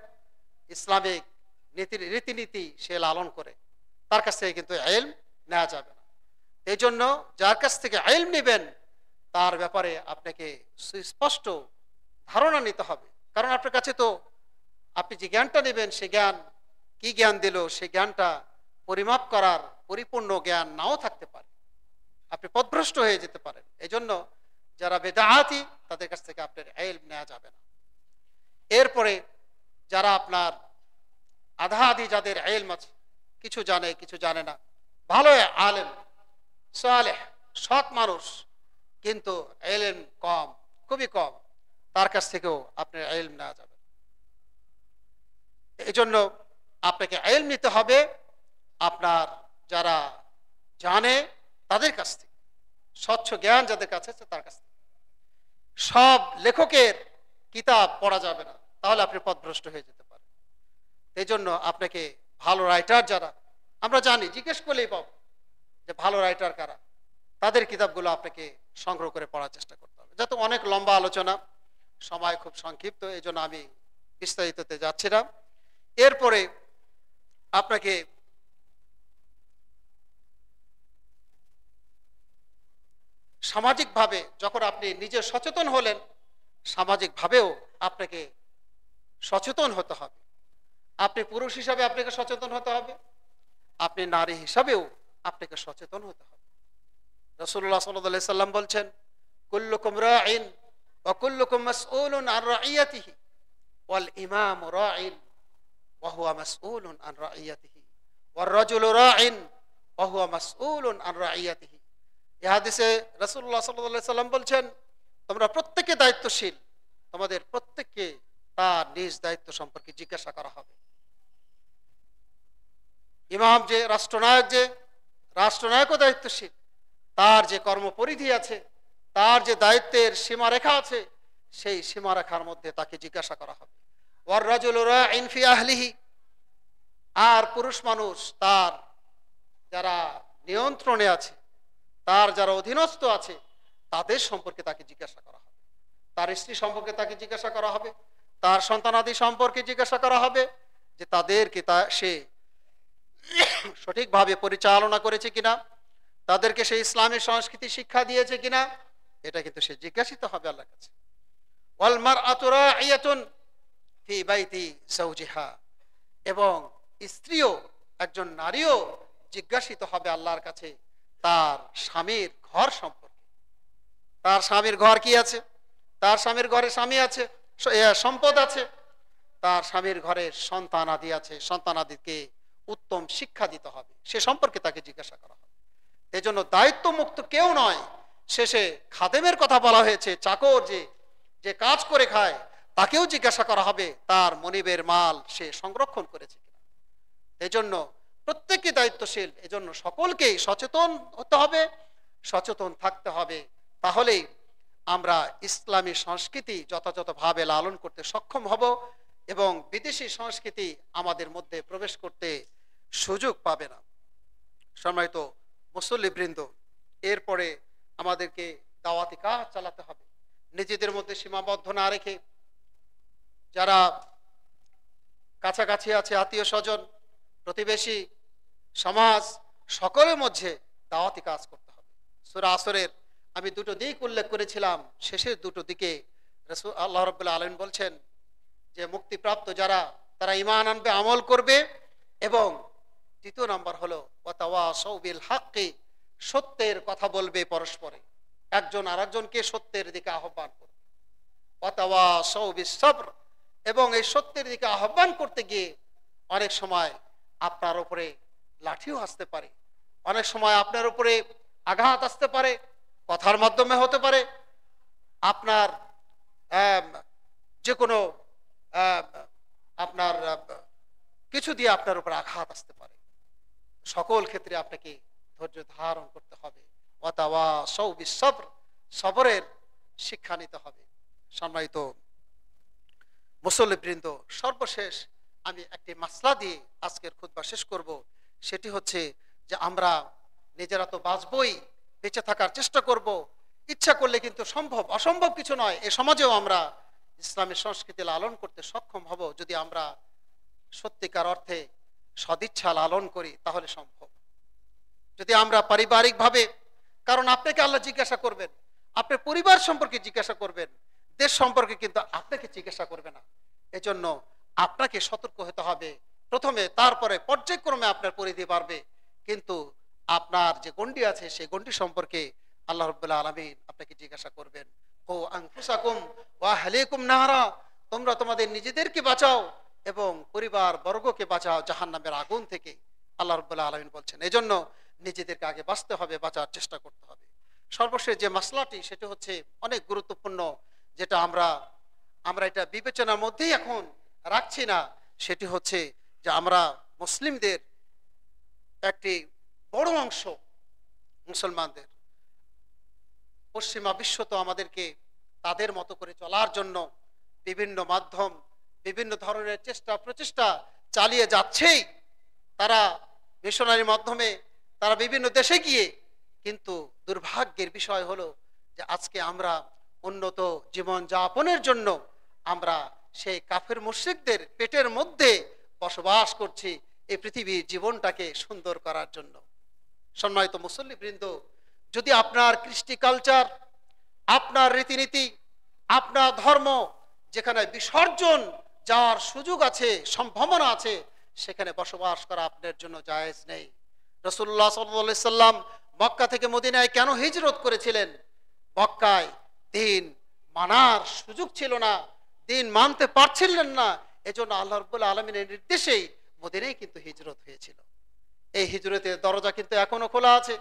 ইসলামিক রীতিনীতি সে লালন করে। তার কাছ থেকে কিন্তু ইলম নেওয়া যাবে না। এই জন্য যার কাছ থেকে ইলম নেবেন তার ব্যাপারে আপনাকে সুস্পষ্ট ধারণা নিতে হবে। কারণ আপনার কাছে তো আপনি যে জ্ঞানটা নেবেন সে জ্ঞান কি জ্ঞান দিল, সে জ্ঞানটা পরিমাপ করার পরিপূর্ণ জ্ঞান নাও থাকতে পারে, আপনি পথভ্রষ্ট হয়ে যেতে পারেন। এই জন্য যারা বেদাআতি তাদের কাছ থেকে আপনার ইলম নেওয়া যাবে না। এরপরে যারা আপনার আধা আধি, যাদের ইলম আছে, কিছু জানে কিছু জানে না, ভালো আলেম সালেহ সৎ মানুষ কিন্তু ইলম কম, খুবই কম, তার কাছ থেকেও আপনার ইলম নেওয়া যাবে। এই জন্য আপনাকে ইলম নিতে হবে আপনার যারা জানে তাদের কাছ থেকে, স্বচ্ছ জ্ঞান যাদের কাছে আছে তার কাছ থেকে। সব লেখকের কিতাব পড়া যাবে না, তাহলে আপনি পথভ্রষ্ট হয়ে যেতে পারেন। এই জন্য আপনাকে ভালো রাইটার যারা, আমরা জানি, জিজ্ঞেস করলেই পাবো যে ভালো রাইটার কারা, তাদের কিতাবগুলো আপনাকে সংগ্রহ করে পড়ার চেষ্টা করতে হবে। যত অনেক লম্বা আলোচনা, সময় খুব সংক্ষিপ্ত, এই জন্য আমি বিস্তারিততে যাচ্ছি না। এরপরে আপনাকে সামাজিকভাবে, যখন আপনি নিজে সচেতন হলেন, সামাজিকভাবেও আপনাকে সচেতন হতে হবে। আপনি পুরুষ হিসাবে আপনাকে সচেতন হতে হবে, আপনি নারী হিসাবেও আপনাকে সচেতন হতে হবে। রাসূলুল্লাহ সাল্লাল্লাহু আলাইহি সাল্লাম বলছেন, কুল্লুকুম রাঈন ওয়া কুল্লুকুম মাসউলুন আন রাইয়াতিহি ওয়াল ইমামু রাঈন ওয়া হুয়া মাসউলুন আন রাইয়াতিহি ওয়ার রাজুলু রাঈন ওয়া হুয়া মাসউলুন আন রাইয়াতিহি। এই হাদিসে রাসূলুল্লাহ সাল্লাল্লাহু আলাইহি সাল্লাম বলছেন, তোমরা প্রত্যেকে দায়িত্বশীল, তোমাদের প্রত্যেককে তার নিজ দায়িত্ব সম্পর্কে জিজ্ঞাসা করা হবে। ইমাম যে রাষ্ট্রনায়কও দায়িত্বশীল, তার যে কর্মপরিধি আছে, তার যে দায়িত্বের সীমারেখা আছে, সেই সীমারেখার মধ্যে তাকে জিজ্ঞাসা করা হবে। ওয়ার রাজুলু রাঈন ফি আহলিহি, আর পুরুষ মানুষ তার যারা নিয়ন্ত্রণে আছে, তার যারা অধীনস্থ আছে, তাদের সম্পর্কে তাকে জিজ্ঞাসা করা হবে। তার স্ত্রী সম্পর্কে তাকে জিজ্ঞাসা করা হবে, তার সন্তানাদি সম্পর্কে জিজ্ঞাসা করা হবে যে তাদেরকে সে সঠিকভাবে পরিচালনা করেছে কিনা, তাদেরকে সে ইসলামের সংস্কৃতি শিক্ষা দিয়েছে কিনা, এটা কিন্তু সে জিজ্ঞাসিত হবে আল্লাহর কাছে। ওয়াল মারআতু রাঈয়াতুন ফি বাইতি যাওজিহা, এবং স্ত্রীও, একজন নারীও জিজ্ঞাসিত হবে আল্লাহর কাছে তার স্বামীর ঘর সম্পর্কে। তার স্বামীর ঘর কি আছে? তার স্বামীর ঘরে স্বামী আছে, সম্পদ আছে, তার স্বামীর ঘরে সন্তান আদি আছে, সন্তানাদিকে উত্তম শিক্ষা দিতে হবে, সে সম্পর্কে তাকে জিজ্ঞাসা করা হবে। এজন্য দায়িত্ব মুক্ত কেউ নয়। শেষে খাদেমের কথা বলা হয়েছে, চাকর যে কাজ করে খায়, তাকেও জিজ্ঞাসা করা হবে তার মনিবের মাল সে সংরক্ষণ করেছে কিনা। এজন্য প্রত্যেককে দায়িত্বশীল, এজন্য সকলকেই সচেতন হতে হবে, সচেতন থাকতে হবে। তাহলেই আমরা ইসলামী সংস্কৃতি যথাযথভাবে লালন করতে সক্ষম হব এবং বিদেশি সংস্কৃতি আমাদের মধ্যে প্রবেশ করতে সুযোগ পাবে না। সম্মানিত মুসল্লিবৃন্দ, এরপরে আমাদেরকে দাওয়াতি কাজ চালাতে হবে, নিজেদের মধ্যে সীমাবদ্ধ না রেখে যারা কাছাকাছি আছে, আত্মীয় স্বজন, প্রতিবেশী, সমাজ, সকলের মধ্যে দাওয়াতি কাজ করতে হবে। সূরা আসরের আমি দুটো দিক উল্লেখ করেছিলাম, শেষের দুটো দিকে রাসূল আল্লাহ রাব্বুল আলামিন বলছেন যে মুক্তিপ্রাপ্ত যারা, তারা ঈমান আনবে, আমল করবে, এবং দ্বিতীয় নম্বর হলো ওয়াতাওয়াসাউ বিল হাক্কি, সত্যের কথা বলবে পরস্পরে, একজন আরেকজনকে সত্যের দিকে আহ্বান করবে। ওয়াতাওয়াসাউ বিস সবর, এবং এই সত্যের দিকে আহ্বান করতে গিয়ে অনেক সময় আপনার উপরে লাঠিও আসতে পারে, অনেক সময় আপনার উপরে আঘাত আসতে পারে, কথার মাধ্যমে হতে পারে, আপনার যে কোনো আপনার কিছু দিয়ে আপনার উপর আঘাত আসতে পারে। সকল ক্ষেত্রে আপনাকে ধৈর্য ধারণ করতে হবে। ওয়াতাওয়াসাউ বিস সবর, সবরের শিক্ষা নিতে হবে। সম্মানিত মুসল্লিবৃন্দ, সর্বশেষ আমি একটি মাসলা দিয়ে আজকের খুতবা শেষ করব। সেটি হচ্ছে যে আমরা নিজেরা তো বাঁচবই, বেঁচে থাকার চেষ্টা করব, ইচ্ছা করলে কিন্তু সম্ভব, অসম্ভব কিছু নয়। এ সমাজেও আমরা ইসলামী সংস্কৃতি লালন করতে সক্ষম হব যদি আমরা সত্যিকার অর্থে সদিচ্ছা লালন করি, তাহলে সম্ভব। যদি আমরা পারিবারিকভাবে, কারণ আপনাকে আল্লাহ জিজ্ঞাসা করবেন, আপনার পরিবার সম্পর্কে জিজ্ঞাসা করবেন, দেশ সম্পর্কে কিন্তু আপনাকে জিজ্ঞাসা করবে না। এজন্য আপনাকে সতর্ক হতে হবে প্রথমে, তারপরে পর্যায়ক্রমে আপনার পরিধি বাড়বে। কিন্তু আপনার যে গণ্ডি আছে সেই গণ্ডি সম্পর্কে আল্লাহ রাব্বুল আলামিন আপনাকে জিজ্ঞাসা করবেন। ও আনফুসাকুম ওয়া আহলিকুম নারা, তোমরা তোমাদের নিজেদেরকে বাঁচাও এবং পরিবার বর্গকে বাঁচাও জাহান্নামের আগুন থেকে, আল্লাহ রাব্বুল আলামিন বলছেন। এজন্য নিজেদেরকে আগে বাঁচতে হবে, বাঁচার চেষ্টা করতে হবে। সর্বশেষ যে মাসলাটি, সেটা হচ্ছে অনেক গুরুত্বপূর্ণ, যেটা আমরা এটা বিবেচনার মধ্যেই এখন রাখছি না। সেটি হচ্ছে যে আমরা মুসলিমদের একটি বড় অংশ, মুসলমানদের, পশ্চিমা বিশ্ব তো আমাদেরকে তাদের মতো করে চলার জন্য বিভিন্ন মাধ্যম, বিভিন্ন ধরনের প্রচেষ্টা চালিয়ে যাচ্ছেই। তারা মিশনারির মাধ্যমে তারা বিভিন্ন দেশে গিয়ে, কিন্তু দুর্ভাগ্যের বিষয় হলো যে আজকে আমরা উন্নত জীবন যাপনের জন্য আমরা সেই কাফের মুশরিকদের পেটের মধ্যে বসবাস করছি, এই পৃথিবীর জীবনটাকে সুন্দর করার জন্য। সম্মানিত মুসল্লিবৃন্দ, যদি আপনার কৃষ্টি কালচার, আপনার রীতিনীতি, আপনার ধর্ম যেখানে বিসর্জন যাওয়ার সুযোগ আছে, সম্ভাবনা আছে, সেখানে বসবাস করা আপনার জন্য জায়েজ নেই। রাসূলুল্লাহ সাল্লাল্লাহু আলাইহি সাল্লাম মক্কা থেকে মদিনায় কেন হিজরত করেছিলেন? মক্কায় দিন মানার সুযোগ ছিল না, দিন মানতে পারছিলেন না, এজন্য আল্লাহ রাব্বুল আলামিনের নির্দেশেই মদিনায় কিন্তু হিজরত হয়েছিল। এই হিজরতের দরজা কিন্তু এখনো খোলা আছে।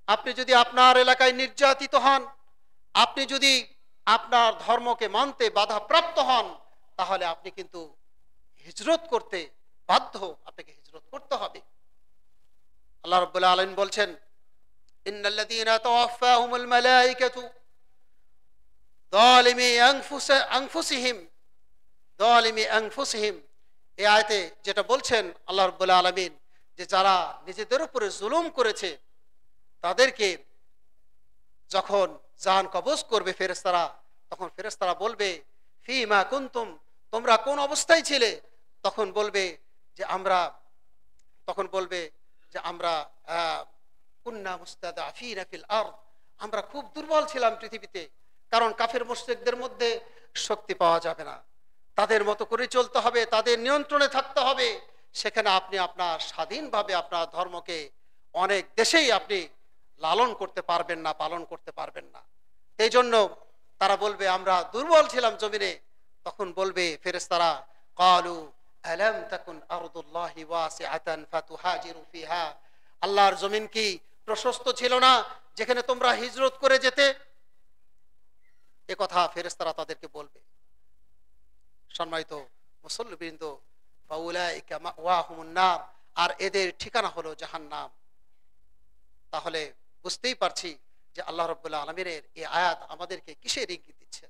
আপনি যদি আপনার এলাকায় নির্যাতিত হন, আপনি যদি আপনার ধর্মকে মানতে বাধাপ্রাপ্ত হন, তাহলে আপনি কিন্তু হিজরত করতে বাধ্য, আপনাকে হিজরত করতে হবে। আল্লাহ রাব্বুল আলামিন বলছেন, ইন্নাল্লাযীনা তাওয়াফাহুমুল মালায়েকাতু যালিমি আনফুসিহিম। এই আয়াতে যেটা বলছেন আল্লাহ রাব্বুল আলামিন, যে যারা নিজেদের উপরে জুলুম করেছে তাদেরকে যখন জান কবজ করবে ফেরেশতারা, তখন ফেরেশতারা বলবে, ফীমা কুনতুম, তোমরা কোন অবস্থায় ছিলে? তখন বলবে যে আমরা কুন্না মুস্তাদআফিনা ফিল আরদ, আমরা খুব দুর্বল ছিলাম পৃথিবীতে। কারণ কাফের মুশরিকদের মধ্যে শক্তি পাওয়া যাবে না, তাদের মতো করে চলতে হবে, তাদের নিয়ন্ত্রণে থাকতে হবে। সেখানে আপনি আপনার স্বাধীনভাবে আপনার ধর্মকে অনেক দেশেই আপনি লালন করতে পারবেন না, পালন করতে পারবেন না। এই জন্য তারা বলবে আমরা দুর্বল ছিলাম জমিনে। তখন বলবে ফেরেশতারা, ক্বালু আলাম তাকুন আরদুল্লাহি ওয়াসিআতান ফাতুহাজিরু ফিহা, আল্লাহর জমিন কি প্রশস্ত ছিল না যেখানে তোমরা হিজরত করে যেতে? এ কথা ফেরেশতারা তাদেরকে বলবে। সম্মানিত মুসল্লিবৃন্দ, ফাউলাইকা মাওয়াহুমুন নার, আর এদের ঠিকানা হলো জাহান্নাম। তাহলে বুঝতেই পারছি যে আল্লাহ রাব্বুল আলামিনের এই আয়াত আমাদেরকে কিসের ইঙ্গিত দিচ্ছেন।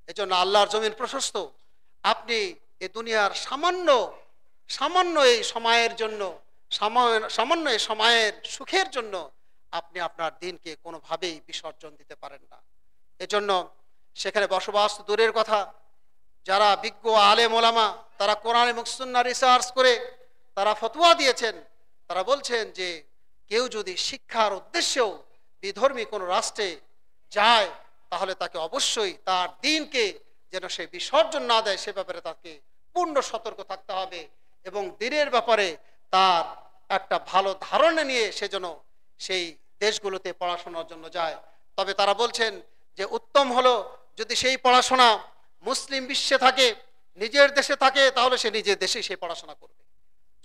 এজন্য আল্লাহর জমিন প্রশস্ত। আপনি এই দুনিয়ার সামান্য এই সময়ের জন্য, সামান্য এই সময়ের সুখের জন্য আপনি আপনার দিনকে কোনোভাবেই বিসর্জন দিতে পারেন না। এজন্য সেখানে বসবাস দূরের কথা, যারা বিজ্ঞ আলেম ওলামা, তারা কোরআন এবং সুন্নাহ রিসার্চ করে তারা ফতোয়া দিয়েছেন। তারা বলছেন যে কেউ যদি শিক্ষার উদ্দেশ্যেও বিধর্মী কোনো রাষ্ট্রে যায়, তাহলে তাকে অবশ্যই তার দিনকে যেন সে বিসর্জন না দেয়, সে ব্যাপারে তাকে পূর্ণ সতর্ক থাকতে হবে, এবং দিনের ব্যাপারে তার একটা ভালো ধারণা নিয়ে সে যেন সেই দেশগুলোতে পড়াশোনার জন্য যায়। তবে তারা বলছেন যে উত্তম হলো যদি সেই পড়াশোনা মুসলিম বিশ্বে থাকে, নিজের দেশে থাকে, তাহলে সে নিজের দেশেই সেই পড়াশোনা করবে।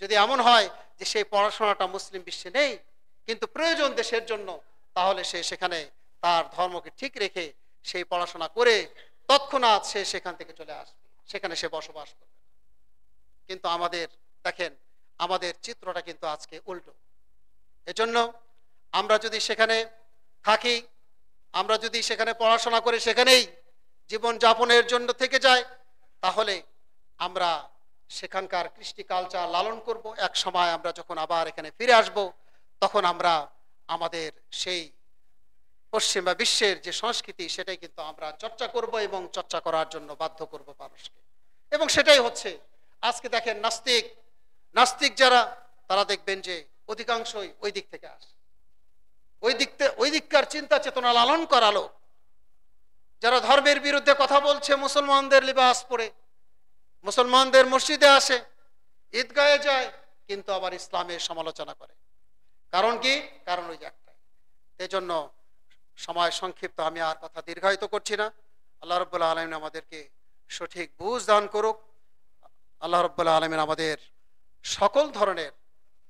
যদি এমন হয় যে সেই পড়াশোনাটা মুসলিম বিশ্বে নেই কিন্তু প্রয়োজন দেশের জন্য, তাহলে সে সেখানে তার ধর্মকে ঠিক রেখে সেই পড়াশোনা করে তৎক্ষণাৎ সে সেখান থেকে চলে আসবে, সেখানে সে বসবাস করবে। কিন্তু আমাদের দেখেন, আমাদের চিত্রটা কিন্তু আজকে উল্টো। এজন্য আমরা যদি সেখানে থাকি, আমরা যদি সেখানে পড়াশোনা করে সেখানেই জীবন যাপনের জন্য থেকে যায়, তাহলে আমরা সেখানকার কৃষ্টি কালচার লালন করব। এক সময় আমরা যখন আবার এখানে ফিরে আসব, তখন আমরা আমাদের সেই পশ্চিমা বিশ্বের যে সংস্কৃতি, সেটাই কিন্তু আমরা চর্চা করব এবং চর্চা করার জন্য বাধ্য করব মানুষকে। এবং সেটাই হচ্ছে আজকে দেখেন, নাস্তিক যারা, তারা দেখবেন যে অধিকাংশই ওই দিক থেকে আসে, ওই দিককার চিন্তা চেতনা লালন করা লোক, যারা ধর্মের বিরুদ্ধে কথা বলছে, মুসলমানদের লিবাস পরে মুসলমানদের মসজিদে আসে, ঈদগাহে যায়, কিন্তু আবার ইসলামের সমালোচনা করে। কারণ কি? কারণ ওই যে একটাই। এই জন্য সময় সংক্ষিপ্ত, আমি আর কথা দীর্ঘায়িত করছি না। আল্লাহ রাব্বুল আলামিন আমাদেরকে সঠিক বুঝ দান করুক। আল্লাহ রাব্বুল আলামিন আমাদের সকল ধরনের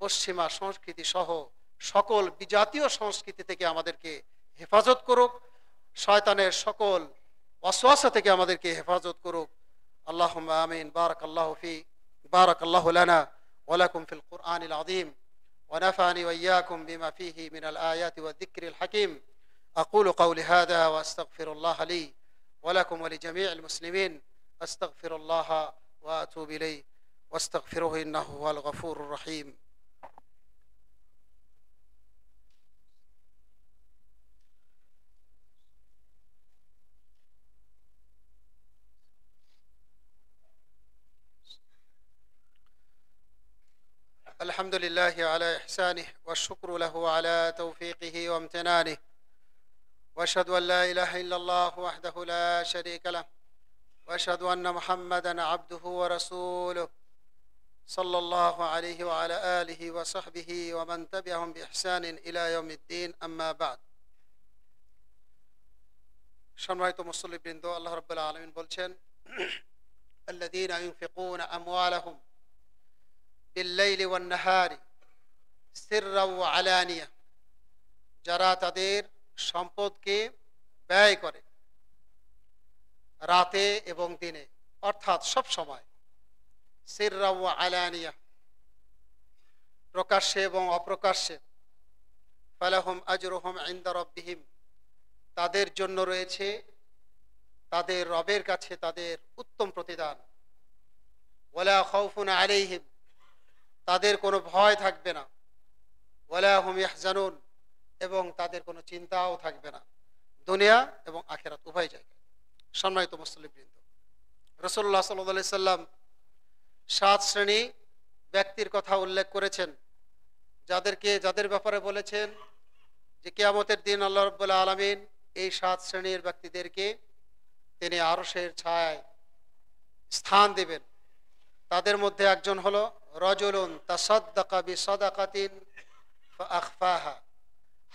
পশ্চিমা সংস্কৃতি সহ সকল বিজাতীয় সংস্কৃতি থেকে আমাদেরকে হেফাজত করুক, শয়তানের সকল ওয়াসওয়াসা থেকে আমাদেরকে হেফাজত করুক। আল্লাহুম্মা আমিন। বারাকাল্লাহু লানা ওয়া লাকুম ফিল কুরআনিল আযীম ওয়া নাফা'নি ওয়া ইয়্যাকুম বিমা ফীহি মিনাল আয়াতি ওয়াদ যিকরিল হাকীম। আকুলু কওলি হাযা ওয়া আস্তাগফিরুল্লাহ লি ওয়া লাকুম ওয়া লিজামি'il মুসলিমিন। আস্তাগফিরুল্লাহ ওয়া আতুবু ইলাইহি ওয়াস্তাগফিরুহু ইন্নাহু হুয়াল গফুরুর রহিম। الحمد لله على إحسانه والشكر له على توفيقه وامتنانه، وأشهد أن لا إله إلا الله وحده لا شريك له، وأشهد أن محمدا عبده ورسوله. সাল্লাল্লাহু আলাইহি ওয়া আলা আলিহি ওয়া সাহবিহি ওয়া মান তাবিআহুম বিইহসানিন ইলা ইয়াউমিদ্দিন, আম্মা বা'দ। সম্মানিত মুসল্লিবৃন্দ, আল্লাহ রাব্বুল আলামিন বলছেন, আল্লাযীনা ইউনফিকুনা আমওয়ালাহুম বিল-লাইলি ওয়ান-নাহারি সিররাও ওয়া আলানিয়া, যারা তাদের সম্পদকে ব্যয় করে রাতে এবং দিনে, অর্থাৎ সব সময়। সিররাও ওয়া আলানিয়া, প্রকাশ্যে এবং অপ্রকাশ্যে। ফালাহুম আজরুহুম ইনদা রাব্বিহিম, তাদের জন্য রয়েছে তাদের রবের কাছে তাদের উত্তম প্রতিদান। ওয়ালা খাউফুন আলাইহিম, তাদের কোনো ভয় থাকবে না। ওয়ালা হুম ইয়াহজানুন, এবং তাদের কোনো চিন্তাও থাকবে না, দুনিয়া এবং আখিরাত উভয় জায়গায়। সম্মানিত মুসলিমবৃন্দ, রাসূলুল্লাহ সাল্লাল্লাহু আলাইহি সাল্লাম 7 শ্রেণী ব্যক্তির কথা উল্লেখ করেছেন, যাদের ব্যাপারে বলেছেন যে কিয়ামতের দিন আল্লাহ রাব্বুল আলামিন এই 7 শ্রেণীর ব্যক্তিদেরকে তিনি আরশের ছায়ায় স্থান দেবেন। তাদের মধ্যে একজন হলো রাজুলুন তাসাদ্দাকা বিসাদাকাতিন ফাআখফাহা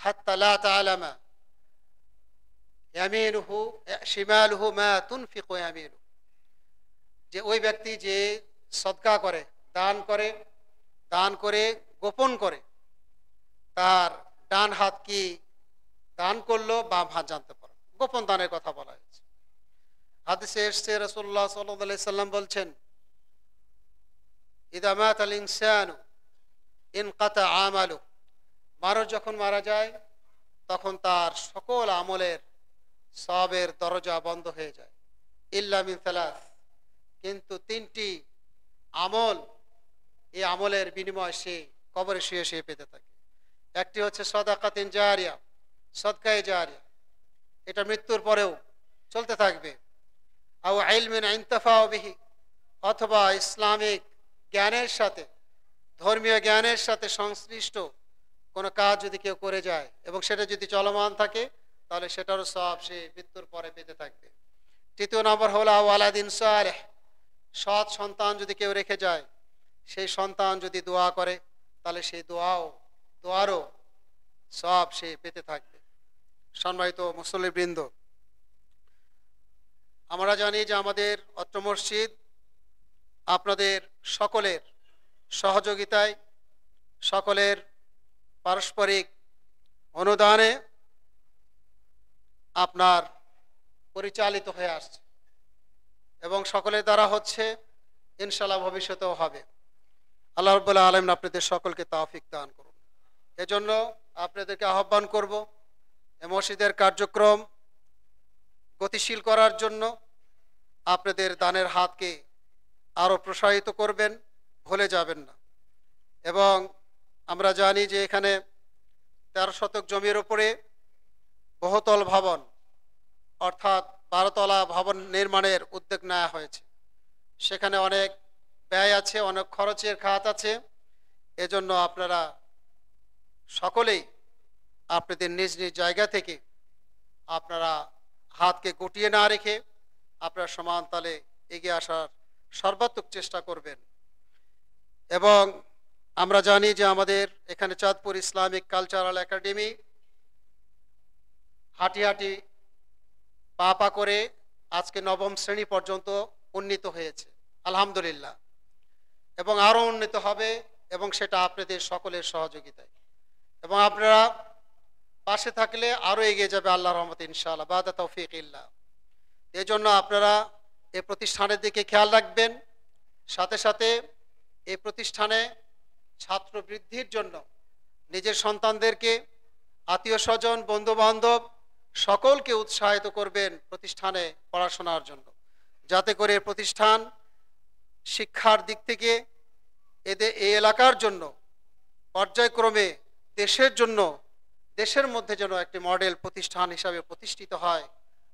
হাত্তা লা তা'লামা ইয়ামিনুহু শিমালুহু মা তুনফিকু ইয়ামিনুহু, যে ওই ব্যক্তি যে সদকা করে, দান করে গোপন করে, তার ডান হাত কি দান করলো বাম হাত জানতে পারে। গোপন দানের কথা বলা হয়েছে। হাদিসে এসেছে, রাসূলুল্লাহ সাল্লাল্লাহু আলাইহি সাল্লাম বলছেন, ইযা মাতাল ইনসানু ইনকাতা আমালু, মানুষ যখন মারা যায় তখন তার সকল আমলের সওয়াবের দরজা বন্ধ হয়ে যায়। ইল্লা মিন সালাস, কিন্তু 3টি আমল, এই আমলের বিনিময় সে কবরে শুয়ে পেতে থাকে। একটি হচ্ছে সাদাকাতিন জারিয়া, সদকায়ে জারিয়া, এটা মৃত্যুর পরেও চলতে থাকবে। আও ইলমিন ইনতাফাউ বিহি, অথবা ইসলামিক জ্ঞানের সাথে, ধর্মীয় জ্ঞানের সাথে সংশ্লিষ্ট কোনো কাজ যদি কেউ করে যায় এবং সেটা যদি চলমান থাকে, তাহলে সেটারও সওয়াব সে মৃত্যুর পরে পেতে থাকবে। 3য় নম্বর হলো ওয়ালাদিন সালেহ, সৎ সন্তান যদি কেউ রেখে যায়, সেই সন্তান যদি দোয়া করে, তাহলে সেই দোয়ারও সওয়াব সে পেতে থাকবে। সম্মানিত মুসল্লিবৃন্দ, আমরা জানি যে আমাদের অত্র মসজিদ আপনাদের সকলের সহযোগিতায়, সকলের পারস্পরিক অনুদানে আপনার পরিচালিত হয়ে আসছে এবং সকলের দ্বারা হচ্ছে, ইনশাআল্লাহ ভবিষ্যতেও হবে। আল্লাহ রাব্বুল আলামিন আপনাদের সকলকে তৌফিক দান করুন। এজন্য আপনাদেরকে আহ্বান করব, এই মসজিদের কার্যক্রম গতিশীল করার জন্য আপনাদের দানের হাতকে আরো প্রসারিত করবেন, ভুলে যাবেন না। এবং আমরা জানি যে এখানে 13 শতক জমির উপরে বহুতল ভবন, অর্থাৎ 12 তলা ভবন নির্মাণের উদ্যোগ নেওয়া হয়েছে। সেখানে অনেক ব্যয় আছে, অনেক খরচের খাত আছে। এজন্য আপনারা সকলেই আপনাদের নিজ নিজ জায়গা থেকে আপনারা হাতকে গুটিয়ে না রেখে আপনারা সমান তালে এগিয়ে আসার সর্বাত্মক চেষ্টা করবেন। এবং আমরা জানি যে আমাদের এখানে চাঁদপুর ইসলামিক কালচারাল একাডেমি হাঁটি হাঁটি পা করে আজকে 9ম শ্রেণী পর্যন্ত উন্নীত হয়েছে, আলহামদুলিল্লাহ, এবং আরো উন্নীত হবে, এবং সেটা আপনাদের সকলের সহযোগিতায়। এবং আপনারা পাশে থাকলে আরো এগিয়ে যাবে আল্লাহর রহমতে ইনশাআল্লাহ, বাদা তৌফিকিল্লাহ। এই জন্য আপনারা এই প্রতিষ্ঠানের দিকে খেয়াল রাখবেন। সাথে সাথে এই প্রতিষ্ঠানে ছাত্র বৃদ্ধির জন্য নিজের সন্তানদেরকে, আত্মীয় স্বজন, বন্ধু বান্ধব সকলকে উৎসাহিত করবেন প্রতিষ্ঠানে পড়াশোনার জন্য, যাতে করে প্রতিষ্ঠান শিক্ষার দিক থেকে এই এলাকার জন্য পর্যায়ক্রমে দেশের জন্য, দেশের মধ্যে যেন একটি মডেল প্রতিষ্ঠান হিসাবে প্রতিষ্ঠিত হয়।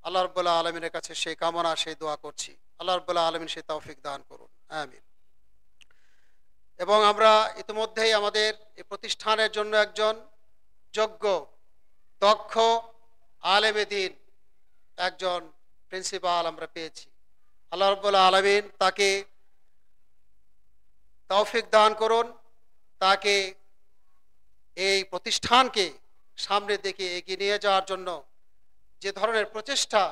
আল্লাহ রাব্বুল আলামিনের কাছে সেই কামনা, সেই দোয়া করছি। আল্লাহ রাব্বুল আলামিন সেই তৌফিক দান করুন, আমিন। এবং আমরা ইতিমধ্যেই আমাদের এই প্রতিষ্ঠানের জন্য একজন যোগ্য, দক্ষ আলেমে দ্বীন, একজন প্রিন্সিপাল আমরা পেয়েছি। আল্লাহ রাব্বুল আলামিন তাকে তৌফিক দান করুন, তাকে এই প্রতিষ্ঠানকে সামনের দিকে এগিয়ে নিয়ে যাওয়ার জন্য যে ধরনের প্রচেষ্টা,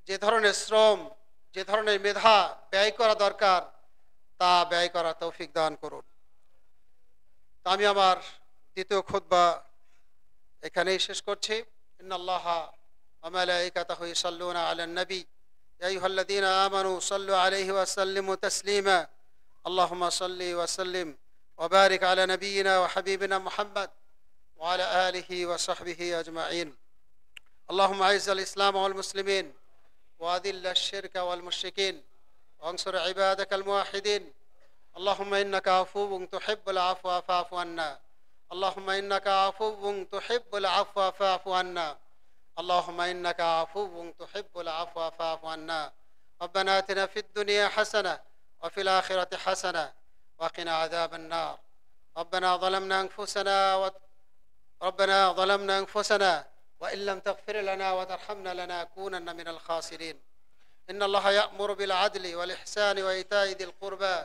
যে ধরনের শ্রম, যে ধরনের মেধা ব্যয় করা দরকার তা ব্যয় করার তৌফিক দান করুন। তা আমি আমার দ্বিতীয় খুতবা এখানেই শেষ করছি। ইন্নাল্লাহা ওয়া মালাইকাতাহু ইউসাল্লুনা আলান নবী ইয়া আইয়ুহাল্লাযীনা আমানু সাল্লু আলাইহি ওয়া সাল্লিমু তাসলিমা আল্লাহুম্মা সাল্লি ওয়া সাল্লিম ওয়া বারিক আলা নাবিয়িনা ওয়া হাবিবিনা মুহাম্মদ ওয়া আলা আলিহি ওয়া সাহবিহি আজমাইন। আল্লাহুম্মা আইজ্জিল ইসলাম ওয়াল মুসলিমিন ওয়া আযিল্লাশ শিরকা ওয়াল মুশরিকিন ওয়ানসুর ইবাদাকাল মুওয়াহিদিন। اللهم إنك عفو تحب العفو فاعف عنا. اللهم إنك عفو تحب العفو فاعف عنا. اللهم إنك عفو تحب العفو فاعف عنا. ربنا آتنا في الدنيا حسنة وفي الآخرة حسنة وقنا عذاب النار. ربنا ظلمنا أنفسنا وإن لم تغفر لنا وترحمنا لنكونن من الخاسرين. إن الله يأمر بالعدل والإحسان وإيتاء ذي القربى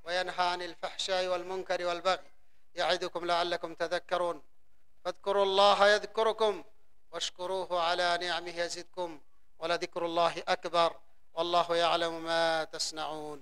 وينهى عن الفحشاء والمنكر والبغي يعظكم لعلكم تذكرون. فاذكروا الله يذكركم واشكروه على نعمه يزدكم ولذكر الله أكبر والله يعلم ما تصنعون.